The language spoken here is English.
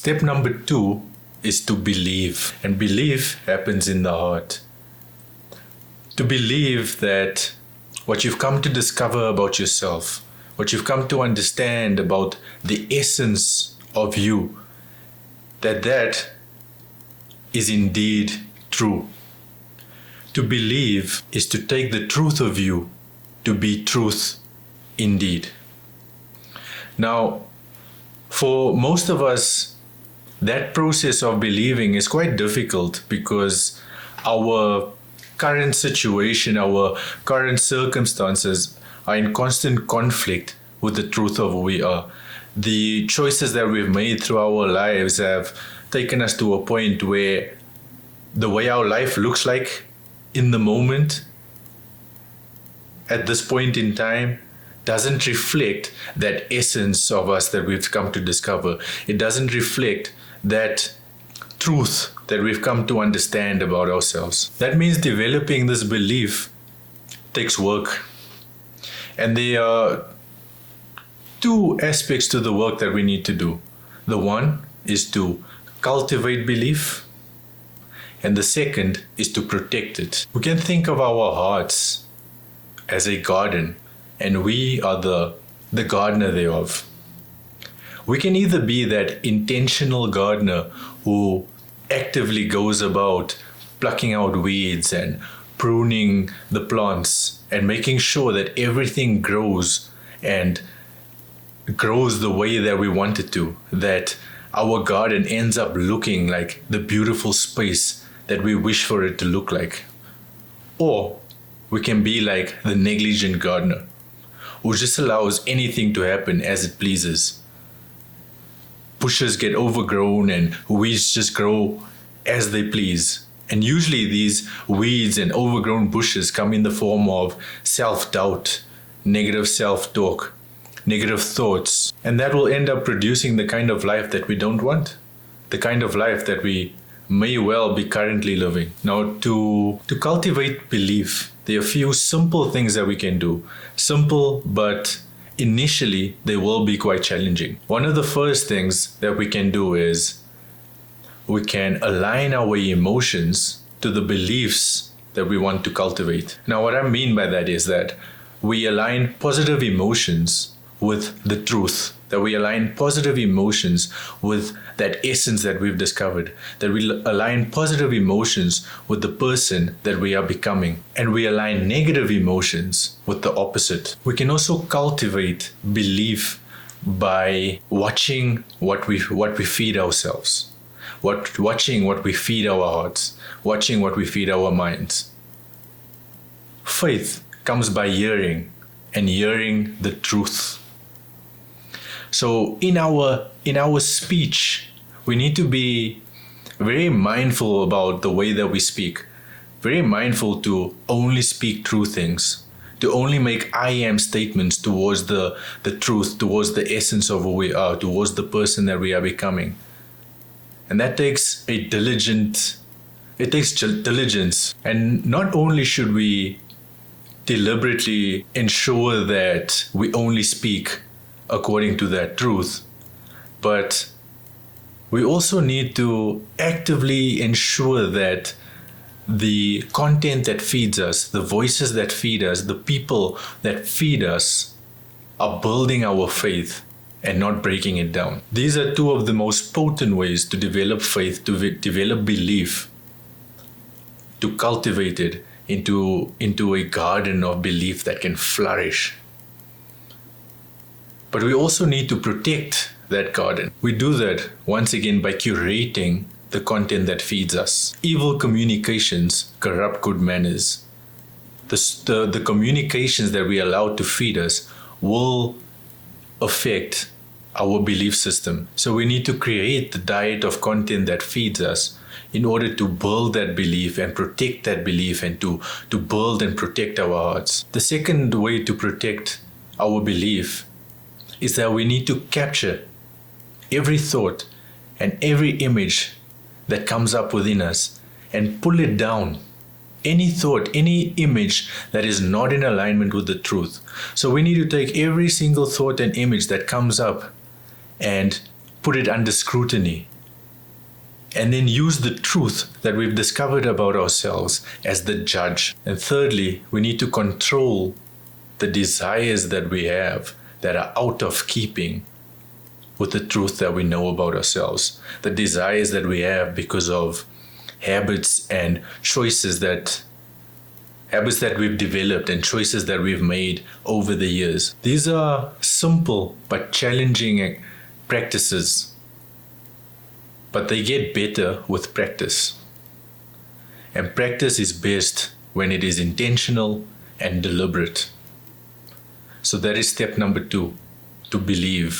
Step number 2 is to believe. And belief happens in the heart. To believe that what you've come to discover about yourself, what you've come to understand about the essence of you, that is indeed true. To believe is to take the truth of you to be truth indeed. Now, for most of us, that process of believing is quite difficult because our current situation, our current circumstances are in constant conflict with the truth of who we are. The choices that we've made through our lives have taken us to a point where the way our life looks like in the moment, at this point in time, doesn't reflect that essence of us that we've come to discover. It doesn't reflect that truth that we've come to understand about ourselves. That means developing this belief takes work. And there are two aspects to the work that we need to do. The one is to cultivate belief, and the second is to protect it. We can think of our hearts as a garden, and we are the gardener thereof. We can either be that intentional gardener who actively goes about plucking out weeds and pruning the plants and making sure that everything grows and grows the way that we want it to, that our garden ends up looking like the beautiful space that we wish for it to look like. Or we can be like the negligent gardener who just allows anything to happen as it pleases. Bushes get overgrown and weeds just grow as they please. And usually these weeds and overgrown bushes come in the form of self-doubt, negative self-talk, negative thoughts. And that will end up producing the kind of life that we don't want, the kind of life that we may well be currently living. Now, to cultivate belief, there are a few simple things that we can do. Simple, but initially they will be quite challenging. One of the first things that we can do is we can align our emotions to the beliefs that we want to cultivate. Now, what I mean by that is that we align positive emotions with the truth, that we align positive emotions with that essence that we've discovered, that we align positive emotions with the person that we are becoming, and we align negative emotions with the opposite. We can also cultivate belief by watching what we feed ourselves, watching what we feed our hearts, watching what we feed our minds. Faith comes by hearing, and hearing the truth. So in our speech, we need to be very mindful about the way that we speak, very mindful to only speak true things, to only make I am statements towards the truth, towards the essence of who we are, towards the person that we are becoming. And that takes diligence. And not only should we deliberately ensure that we only speak according to that truth, but we also need to actively ensure that the content that feeds us, the voices that feed us, the people that feed us are building our faith and not breaking it down. These are two of the most potent ways to develop faith, to develop belief, to cultivate it into a garden of belief that can flourish. But we also need to protect that garden. We do that once again by curating the content that feeds us. Evil communications corrupt good manners. The communications that we allow to feed us will affect our belief system. So we need to create the diet of content that feeds us in order to build that belief and protect that belief, and to build and protect our hearts. The second way to protect our belief is that we need to capture every thought and every image that comes up within us and pull it down. Any thought, any image that is not in alignment with the truth. So we need to take every single thought and image that comes up and put it under scrutiny and then use the truth that we've discovered about ourselves as the judge. And thirdly, we need to control the desires that we have that are out of keeping with the truth that we know about ourselves. The desires that we have because of habits and habits that we've developed and choices that we've made over the years. These are simple but challenging practices, but they get better with practice. And practice is best when it is intentional and deliberate. So that is step number 2, to believe.